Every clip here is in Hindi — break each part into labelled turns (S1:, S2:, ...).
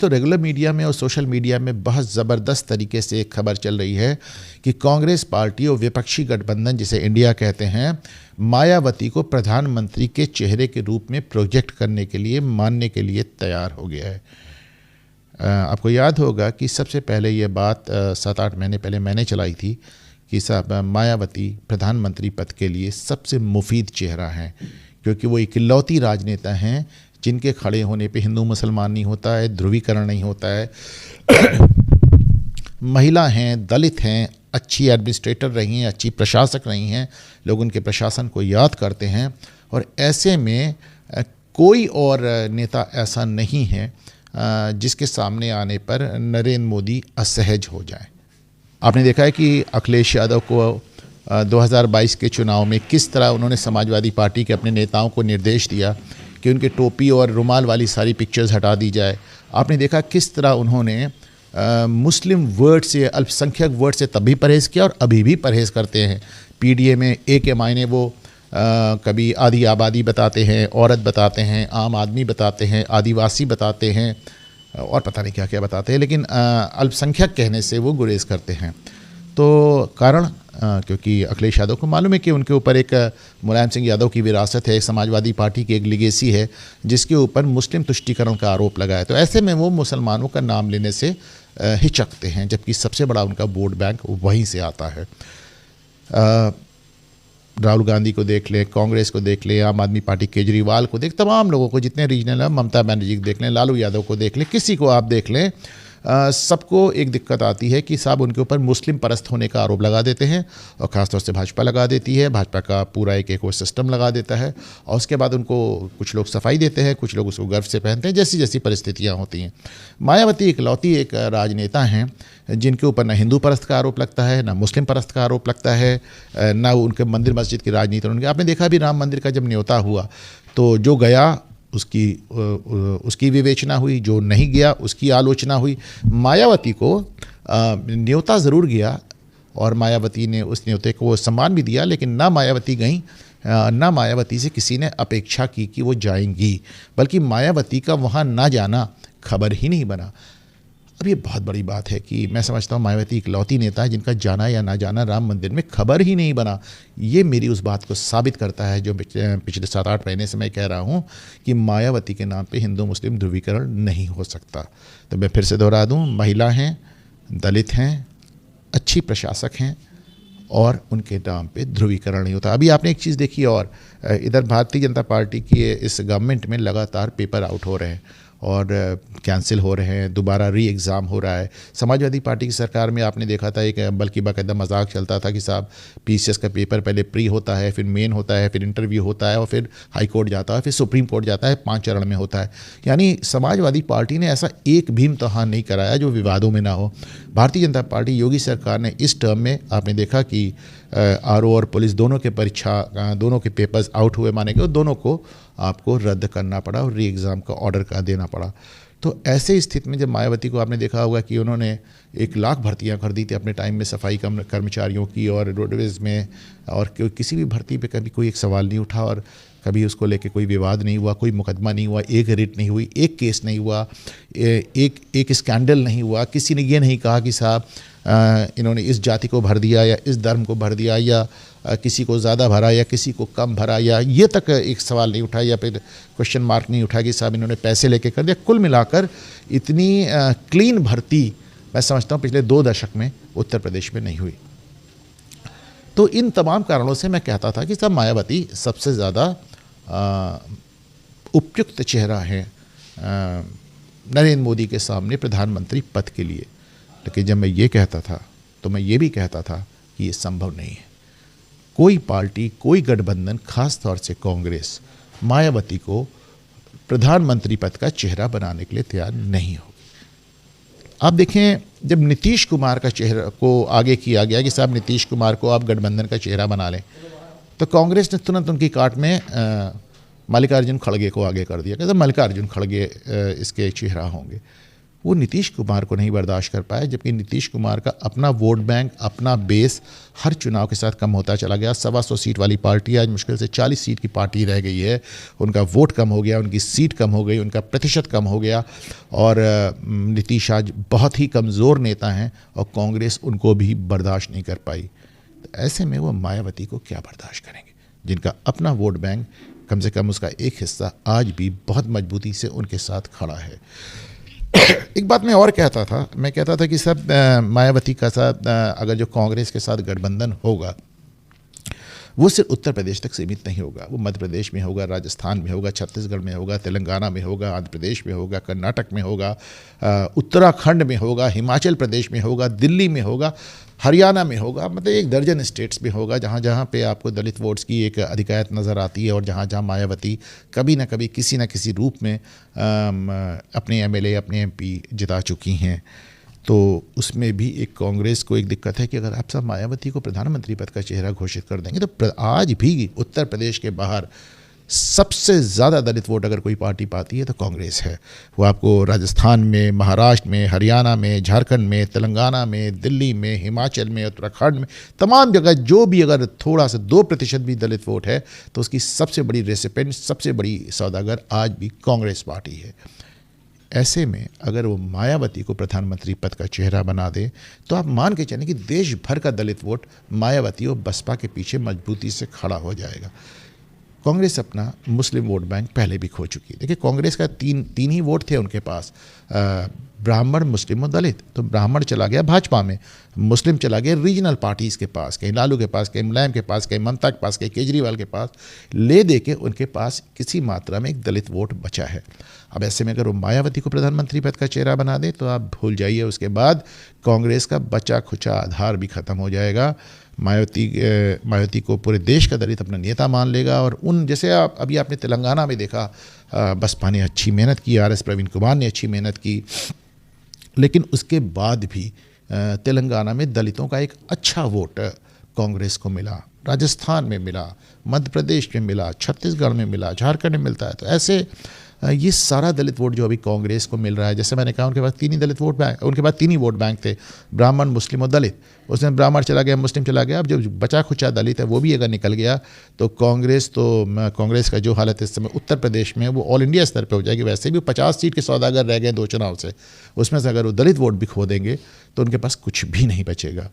S1: दोस्तों, रेगुलर मीडिया में और सोशल मीडिया में बहुत ज़बरदस्त तरीके से एक खबर चल रही है कि कांग्रेस पार्टी और विपक्षी गठबंधन, जिसे इंडिया कहते हैं, मायावती को प्रधानमंत्री के चेहरे के रूप में प्रोजेक्ट करने के लिए, मानने के लिए तैयार हो गया है। आपको याद होगा कि सबसे पहले ये बात 7-8 महीने पहले मैंने चलाई थी कि साहब मायावती प्रधानमंत्री पद के लिए सबसे मुफीद चेहरा हैं, क्योंकि वो इकलौती राजनेता हैं जिनके खड़े होने पे हिंदू मुसलमान नहीं होता है, ध्रुवीकरण नहीं होता है। महिला हैं, दलित हैं, अच्छी एडमिनिस्ट्रेटर रही हैं, अच्छी प्रशासक रही हैं, लोग उनके प्रशासन को याद करते हैं। और ऐसे में कोई और नेता ऐसा नहीं है जिसके सामने आने पर नरेंद्र मोदी असहज हो जाए। आपने देखा है कि अखिलेश यादव को 2022 के चुनाव में किस तरह उन्होंने समाजवादी पार्टी के अपने नेताओं को निर्देश दिया कि उनके टोपी और रुमाल वाली सारी पिक्चर्स हटा दी जाए। आपने देखा किस तरह उन्होंने मुस्लिम वर्ड से, अल्पसंख्यक वर्ड से तभी परहेज़ किया और अभी भी परहेज़ करते हैं। पीडीए में ए के मायने वो कभी आधी आबादी बताते हैं, औरत बताते हैं, आम आदमी बताते हैं, आदिवासी बताते हैं और पता नहीं क्या क्या बताते हैं, लेकिन अल्पसंख्यक कहने से वो गुरेज करते हैं। तो कारण क्योंकि अखिलेश यादव को मालूम है कि उनके ऊपर एक मुलायम सिंह यादव की विरासत है, समाजवादी पार्टी की एक लिगेसी है जिसके ऊपर मुस्लिम तुष्टीकरण का आरोप लगा है। तो ऐसे में वो मुसलमानों का नाम लेने से हिचकते हैं, जबकि सबसे बड़ा उनका वोट बैंक वहीं से आता है। राहुल गांधी को देख लें, कांग्रेस को देख लें, आम आदमी पार्टी केजरीवाल को देख, तमाम लोगों को, जितने रीजनल हैं, ममता बनर्जी को देख लें, लालू यादव को देख लें, किसी को आप देख लें, सबको एक दिक्कत आती है कि साहब उनके ऊपर मुस्लिम परस्त होने का आरोप लगा देते हैं, और ख़ासतौर से भाजपा लगा देती है। भाजपा का पूरा एक वो सिस्टम लगा देता है, और उसके बाद उनको कुछ लोग सफाई देते हैं, कुछ लोग उसको गर्व से पहनते हैं, जैसी जैसी परिस्थितियाँ होती हैं। मायावती इकलौती एक राजनेता हैं जिनके ऊपर ना हिंदू परस्त का आरोप लगता है, ना मुस्लिम परस्त का आरोप लगता है, ना उनके मंदिर मस्जिद की राजनीति। उनके आपने देखा भी राम मंदिर का जब न्योता हुआ तो जो गया उसकी विवेचना हुई, जो नहीं गया उसकी आलोचना हुई। मायावती को न्योता ज़रूर गया और मायावती ने उस न्योते को सम्मान भी दिया, लेकिन ना मायावती गई, ना मायावती से किसी ने अपेक्षा की कि वो जाएंगी, बल्कि मायावती का वहाँ ना जाना खबर ही नहीं बना। अब ये बहुत बड़ी बात है कि मैं समझता हूँ मायावती इकलौती नेता है जिनका जाना या ना जाना राम मंदिर में खबर ही नहीं बना। ये मेरी उस बात को साबित करता है जो पिछले 7-8 महीने से मैं कह रहा हूँ कि मायावती के नाम पे हिंदू मुस्लिम ध्रुवीकरण नहीं हो सकता। तो मैं फिर से दोहरा दूँ, महिला हैं, दलित हैं, अच्छी प्रशासक हैं, और उनके नाम पे ध्रुवीकरण नहीं होता। अभी आपने एक चीज़ देखी, और इधर भारतीय जनता पार्टी की इस गवर्नमेंट में लगातार पेपर आउट हो रहे हैं और कैंसिल हो रहे हैं, दोबारा री एग्ज़ाम हो रहा है। समाजवादी पार्टी की सरकार में आपने देखा था एक बल्कि बाकायदा मजाक चलता था कि साहब पीसीएस का पेपर पहले प्री होता है, फिर मेन होता है, फिर इंटरव्यू होता है, और फिर हाई कोर्ट जाता है, फिर सुप्रीम कोर्ट जाता है, 5 चरण में होता है। यानी समाजवादी पार्टी ने ऐसा एक भी इम्तहान नहीं कराया जो विवादों में ना हो। भारतीय जनता पार्टी योगी सरकार ने इस टर्म में आपने देखा कि आरओ और पुलिस दोनों के परीक्षा, दोनों के पेपर्स आउट हुए माने गए, दोनों को आपको रद्द करना पड़ा और री एग्ज़ाम का ऑर्डर का देना पड़ा। तो ऐसे स्थिति में जब मायावती को आपने देखा होगा कि उन्होंने 1 लाख भर्तियां कर दी थी अपने टाइम में सफाई कर्मचारियों की और रोडवेज़ में, और किसी भी भर्ती पे कभी कोई एक सवाल नहीं उठा और कभी उसको लेके कोई विवाद नहीं हुआ, कोई मुकदमा नहीं हुआ, एक रिट नहीं हुई, एक केस नहीं हुआ, एक स्कैंडल नहीं हुआ। किसी ने ये नहीं कहा कि साहब इन्होंने इस जाति को भर दिया या इस धर्म को भर दिया, या किसी को ज़्यादा भरा या किसी को कम भरा, या ये तक एक सवाल नहीं उठा, या फिर क्वेश्चन मार्क नहीं उठा कि साहब इन्होंने पैसे लेके कर दिया। कुल मिलाकर इतनी क्लीन भर्ती मैं समझता हूँ पिछले 2 दशक में उत्तर प्रदेश में नहीं हुई। तो इन तमाम कारणों से मैं कहता था कि साहब मायावती सबसे ज़्यादा उपयुक्त चेहरा है नरेंद्र मोदी के सामने प्रधानमंत्री पद के लिए। लेकिन जब मैं ये कहता था तो मैं ये भी कहता था कि ये संभव नहीं है। कोई पार्टी, कोई गठबंधन, खास तौर से कांग्रेस, मायावती को प्रधानमंत्री पद का चेहरा बनाने के लिए तैयार नहीं होगी। आप देखें, जब नीतीश कुमार का चेहरा को आगे किया गया कि साहब नीतीश कुमार को आप गठबंधन का चेहरा बना लें, तो कांग्रेस ने तुरंत उनकी काट में मल्लिकार्जुन खड़गे को आगे कर दिया कि मल्लिकार्जुन खड़गे इसके चेहरा होंगे। वो नीतीश कुमार को नहीं बर्दाश्त कर पाए, जबकि नीतीश कुमार का अपना वोट बैंक, अपना बेस हर चुनाव के साथ कम होता चला गया। 125 सीट वाली पार्टी आज मुश्किल से 40 सीट की पार्टी रह गई है। उनका वोट कम हो गया, उनकी सीट कम हो गई, उनका प्रतिशत कम हो गया, और नीतीश आज बहुत ही कमज़ोर नेता हैं और कांग्रेस उनको भी बर्दाश्त नहीं कर पाई। तो ऐसे में वो मायावती को क्या बर्दाश्त करेंगे, जिनका अपना वोट बैंक कम से कम उसका एक हिस्सा आज भी बहुत मजबूती से उनके साथ खड़ा है। एक बात मैं और कहता था, मैं कहता था कि सब मायावती का साथ अगर जो कांग्रेस के साथ गठबंधन होगा वो सिर्फ उत्तर प्रदेश तक सीमित नहीं होगा, वो मध्य प्रदेश में होगा, राजस्थान में होगा, छत्तीसगढ़ में होगा, तेलंगाना में होगा, आंध्र प्रदेश में होगा, कर्नाटक में होगा, उत्तराखंड में होगा, हिमाचल प्रदेश में होगा, दिल्ली में होगा, हरियाणा में होगा, मतलब 1 दर्जन स्टेट्स में होगा जहाँ जहाँ पे आपको दलित वोट्स की एक अधिकायत नज़र आती है, और जहाँ जहाँ मायावती कभी ना कभी किसी न किसी रूप में अपने एमएलए, अपने एमपी जिता चुकी हैं। तो उसमें भी एक कांग्रेस को एक दिक्कत है कि अगर आप सब मायावती को प्रधानमंत्री पद का चेहरा घोषित कर देंगे तो आज भी उत्तर प्रदेश के बाहर सबसे ज़्यादा दलित वोट अगर कोई पार्टी पाती है तो कांग्रेस है। वो आपको राजस्थान में, महाराष्ट्र में, हरियाणा में, झारखंड में, तेलंगाना में, दिल्ली में, हिमाचल में, उत्तराखंड में, तमाम जगह जो भी अगर थोड़ा सा 2% भी दलित वोट है तो उसकी सबसे बड़ी रेसिपेंट, सबसे बड़ी सौदागर आज भी कांग्रेस पार्टी है। ऐसे में अगर वो मायावती को प्रधानमंत्री पद का चेहरा बना दे तो आप मान के चलें कि देश भर का दलित वोट मायावती और बसपा के पीछे मजबूती से खड़ा हो जाएगा। कांग्रेस अपना मुस्लिम वोट बैंक पहले भी खो चुकी है। देखिए, कांग्रेस का तीन ही वोट थे उनके पास, ब्राह्मण, मुस्लिम और दलित। तो ब्राह्मण चला गया भाजपा में, मुस्लिम चला गया रीजनल पार्टीज़ के पास, कहीं लालू के पास, कहीं मुलायम के पास, कहीं ममता के पास, कहीं केजरीवाल के पास, ले दे के उनके पास किसी मात्रा में एक दलित वोट बचा है। अब ऐसे में अगर वो मायावती को प्रधानमंत्री पद का चेहरा बना दे तो आप भूल जाइए, उसके बाद कांग्रेस का बचा खुचा आधार भी ख़त्म हो जाएगा। मायावती को पूरे देश का दलित अपना नेता मान लेगा, और उन जैसे अभी आपने तेलंगाना में देखा, बसपा ने अच्छी मेहनत की, RS प्रवीण कुमार ने अच्छी मेहनत की, लेकिन उसके बाद भी तेलंगाना में दलितों का एक अच्छा वोट कांग्रेस को मिला, राजस्थान में मिला, मध्य प्रदेश में मिला, छत्तीसगढ़ में मिला, झारखंड में मिलता है। तो ऐसे ये सारा दलित वोट जो अभी कांग्रेस को मिल रहा है, जैसे मैंने कहा उनके पास 3 ही दलित वोट बैंक, उनके पास 3 ही वोट बैंक थे, ब्राह्मण, मुस्लिम और दलित। उसमें ब्राह्मण चला गया, मुस्लिम चला गया, अब जो बचा खुचा दलित है वो भी अगर निकल गया तो कांग्रेस का जो हालत इस समय उत्तर प्रदेश में वो ऑल इंडिया स्तर पर हो जाएगी। वैसे भी 50 सीट के सौदागर रह गए 2 चुनाव से, उसमें से अगर वो दलित वोट भी खो देंगे तो उनके पास कुछ भी नहीं बचेगा।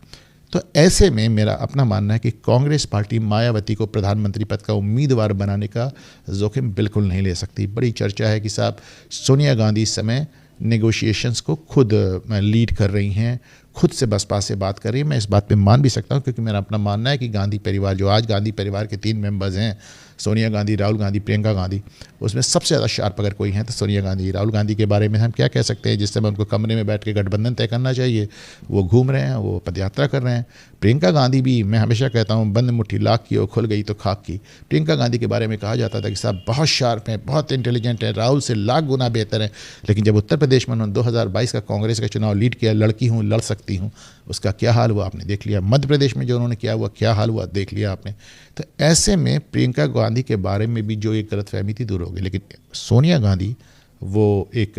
S1: तो ऐसे में मेरा अपना मानना है कि कांग्रेस पार्टी मायावती को प्रधानमंत्री पद का उम्मीदवार बनाने का जोखिम बिल्कुल नहीं ले सकती। बड़ी चर्चा है कि साहब सोनिया गांधी इस समय नेगोशिएशंस को खुद लीड कर रही हैं, खुद से बसपा से बात कर रही है। मैं इस बात पे मान भी सकता हूँ, क्योंकि मेरा अपना मानना है कि गांधी परिवार, जो आज गांधी परिवार के 3 मेंबर्स हैं, सोनिया गांधी, राहुल गांधी, प्रियंका गांधी, उसमें सबसे ज़्यादा शार्प अगर कोई हैं तो सोनिया गांधी। राहुल गांधी के बारे में हम क्या कह सकते हैं, जिस समय उनको कमरे में बैठ के गठबंधन तय करना चाहिए वो घूम रहे हैं, वो पदयात्रा कर रहे हैं। प्रियंका गांधी भी, मैं हमेशा कहता हूँ, बंद मुट्ठी लाख की और खुल गई तो खाक की। प्रियंका गांधी के बारे में कहा जाता था कि साहब बहुत शार्प हैं, बहुत इंटेलिजेंट है, राहुल से लाख गुना बेहतर है। लेकिन जब उत्तर प्रदेश में उन्होंने 2022 का कांग्रेस का चुनाव लीड किया, लड़की हूँ, लड़ सकती हूँ, उसका क्या हाल हुआ आपने देख लिया। मध्य प्रदेश में जो उन्होंने किया हुआ क्या हाल हुआ देख लिया आपने। तो ऐसे में प्रियंका गांधी के बारे में भी जो एक गलतफहमी थी दूर हो गई। लेकिन सोनिया गांधी वो एक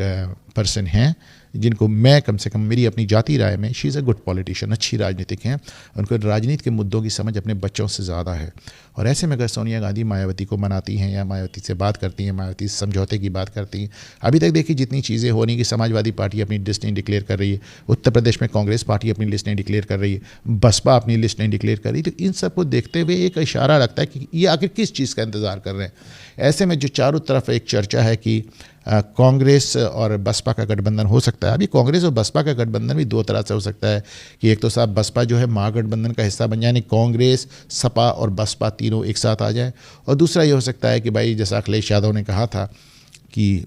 S1: पर्सन हैं जिनको मैं, कम से कम मेरी अपनी जाती राय में, she is a good politician, अच्छी राजनीतिक हैं। उनको राजनीति के मुद्दों की समझ अपने बच्चों से ज़्यादा है। और ऐसे में अगर सोनिया गांधी मायावती को मनाती हैं या मायावती से बात करती हैं, मायावती से समझौते की बात करती हैं, अभी तक देखिए जितनी चीज़ें हो रही कि समाजवादी पार्टी अपनी लिस्ट नहीं डिक्लेयर कर रही है, उत्तर प्रदेश में कांग्रेस पार्टी अपनी लिस्ट नहीं डिक्लेयर कर रही है, बसपा अपनी लिस्ट नहीं डिक्लेयर कर रही, तो इन सब को देखते हुए एक इशारा लगता है कि ये आखिर किस चीज़ का इंतज़ार कर रहे हैं। ऐसे में जो चारों तरफ एक चर्चा है कि कांग्रेस और बसपा का गठबंधन हो सकता है। अभी कांग्रेस और बसपा का गठबंधन भी 2 तरह से हो सकता है कि एक तो साहब बसपा जो है महागठबंधन का हिस्सा बन जाए, यानी कांग्रेस, सपा और बसपा तीनों एक साथ आ जाए, और दूसरा ये हो सकता है कि भाई जैसा अखिलेश यादव ने कहा था कि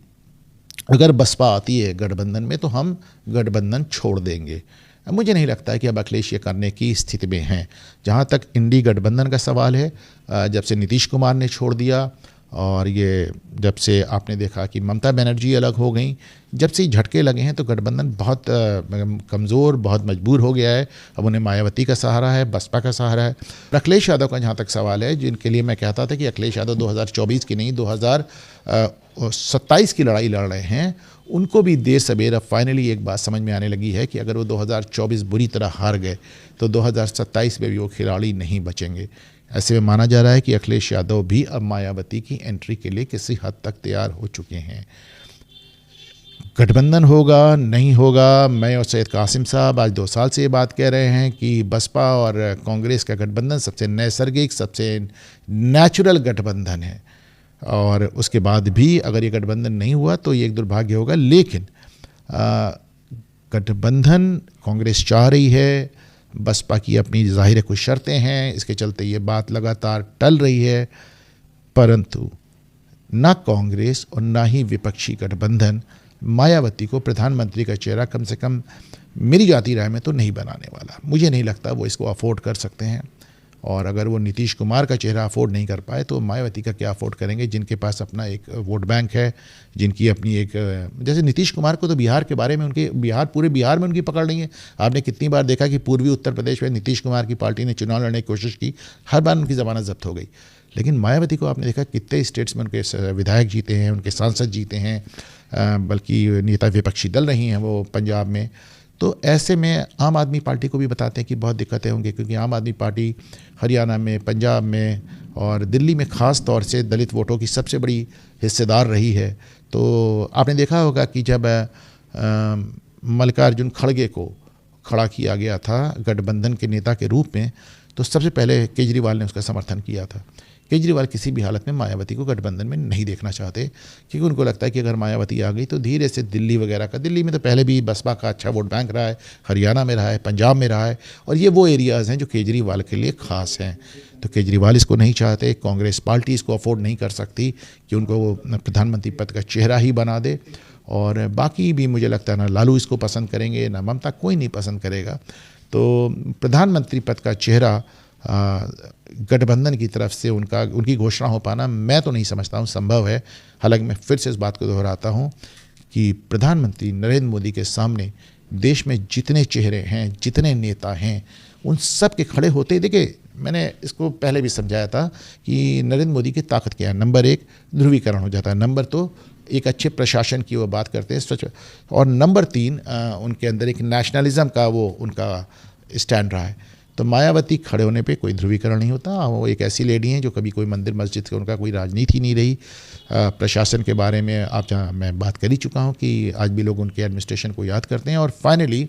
S1: अगर बसपा आती है गठबंधन में तो हम गठबंधन छोड़ देंगे। मुझे नहीं लगता है कि अब अखिलेश ये करने की स्थिति में हैं। जहाँ तक इंडी गठबंधन का सवाल है, जब से नीतीश कुमार ने छोड़ दिया और ये जब से आपने देखा कि ममता बनर्जी अलग हो गई, जब से झटके लगे हैं तो गठबंधन बहुत कमज़ोर, बहुत मजबूर हो गया है। अब उन्हें मायावती का सहारा है, बसपा का सहारा है। अखिलेश यादव का जहाँ तक सवाल है, जिनके लिए मैं कहता था कि अखिलेश यादव 2024 की नहीं 2027 की लड़ाई लड़ रहे हैं, उनको भी देर सवेर अब फाइनली एक बात समझ में आने लगी है कि अगर वो 2024 बुरी तरह हार गए तो 2027 में भी वो खिलाड़ी नहीं बचेंगे। ऐसे में माना जा रहा है कि अखिलेश यादव भी अब मायावती की एंट्री के लिए किसी हद तक तैयार हो चुके हैं। गठबंधन होगा नहीं होगा, मैं और सैयद कासिम साहब आज 2 साल से ये बात कह रहे हैं कि बसपा और कांग्रेस का गठबंधन सबसे नैसर्गिक, सबसे नेचुरल गठबंधन है, और उसके बाद भी अगर ये गठबंधन नहीं हुआ तो ये एक दुर्भाग्य होगा। लेकिन गठबंधन कांग्रेस चाह रही है, बसपा की अपनी जाहिर कुछ शर्तें हैं, इसके चलते ये बात लगातार टल रही है, परंतु ना कांग्रेस और ना ही विपक्षी गठबंधन मायावती को प्रधानमंत्री का चेहरा कम से कम मेरी जाती राय में तो नहीं बनाने वाला। मुझे नहीं लगता वो इसको अफोर्ड कर सकते हैं, और अगर वो नीतीश कुमार का चेहरा अफोर्ड नहीं कर पाए तो मायावती का क्या अफोर्ड करेंगे, जिनके पास अपना एक वोट बैंक है, जिनकी अपनी एक, जैसे नीतीश कुमार को तो बिहार के बारे में उनके पूरे बिहार में उनकी पकड़ नहीं है। आपने कितनी बार देखा कि पूर्वी उत्तर प्रदेश में नीतीश कुमार की पार्टी ने चुनाव लड़ने की कोशिश की, हर बार उनकी ज़मानत जब्त हो गई। लेकिन मायावती को आपने देखा कितने स्टेट्स में उनके विधायक जीते हैं, उनके सांसद जीते हैं, बल्कि नेता विपक्षी दल रही हैं वो पंजाब में। तो ऐसे में आम आदमी पार्टी को भी बताते हैं कि बहुत दिक्कतें होंगी, क्योंकि आम आदमी पार्टी हरियाणा में, पंजाब में और दिल्ली में ख़ास तौर से दलित वोटों की सबसे बड़ी हिस्सेदार रही है। तो आपने देखा होगा कि जब मल्लिकार्जुन खड़गे को खड़ा किया गया था गठबंधन के नेता के रूप में, तो सबसे पहले केजरीवाल ने उसका समर्थन किया था। केजरीवाल किसी भी हालत में मायावती को गठबंधन में नहीं देखना चाहते, क्योंकि उनको लगता है कि अगर मायावती आ गई तो धीरे से दिल्ली वगैरह का, दिल्ली में तो पहले भी बसपा का अच्छा वोट बैंक रहा है, हरियाणा में रहा है, पंजाब में रहा है, और ये वो एरियाज़ हैं जो केजरीवाल के लिए ख़ास हैं। तो केजरीवाल इसको नहीं चाहते, कांग्रेस पार्टी इसको अफोर्ड नहीं कर सकती कि उनको वो प्रधानमंत्री पद का चेहरा ही बना दे, और बाकी भी मुझे लगता है ना लालू इसको पसंद करेंगे ना ममता, कोई नहीं पसंद करेगा। तो प्रधानमंत्री पद का चेहरा गठबंधन की तरफ से उनकी घोषणा हो पाना मैं तो नहीं समझता हूँ संभव है। हालांकि मैं फिर से इस बात को दोहराता हूँ कि प्रधानमंत्री नरेंद्र मोदी के सामने देश में जितने चेहरे हैं, जितने नेता हैं, उन सब के खड़े होते, देखिए मैंने इसको पहले भी समझाया था कि नरेंद्र मोदी की ताकत क्या है। नंबर 1 ध्रुवीकरण हो जाता है, नंबर 2 एक अच्छे प्रशासन की वो बात करते हैं, और नंबर 3 उनके अंदर एक नेशनलिज्म का वो उनका स्टैंड रहा है। तो मायावती खड़े होने पे कोई ध्रुवीकरण नहीं होता। वो एक ऐसी लेडी हैं जो कभी कोई मंदिर मस्जिद से उनका कोई राजनीति नहीं रही। प्रशासन के बारे में आप जहाँ मैं बात कर ही चुका हूँ कि आज भी लोग उनके एडमिनिस्ट्रेशन को याद करते हैं। और फाइनली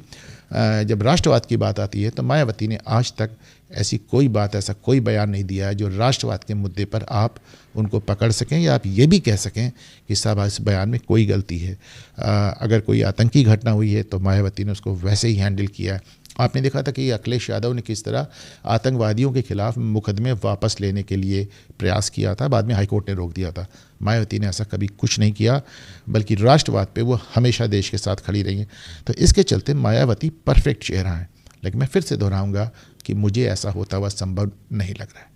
S1: जब राष्ट्रवाद की बात आती है तो मायावती ने आज तक ऐसी कोई बात, ऐसा कोई बयान नहीं दिया है जो राष्ट्रवाद के मुद्दे पर आप उनको पकड़ सकें या आप ये भी कह सकें कि साहब इस बयान में कोई गलती है। अगर कोई आतंकी घटना हुई है तो मायावती ने उसको वैसे ही हैंडल किया है। आपने देखा था कि अखिलेश यादव ने किस तरह आतंकवादियों के खिलाफ मुकदमे वापस लेने के लिए प्रयास किया था, बाद में हाईकोर्ट ने रोक दिया था। मायावती ने ऐसा कभी कुछ नहीं किया, बल्कि राष्ट्रवाद पे वो हमेशा देश के साथ खड़ी रही हैं। तो इसके चलते मायावती परफेक्ट चेहरा है। लेकिन मैं फिर से दोहराऊंगा कि मुझे ऐसा होता हुआ संभव नहीं लग रहा है।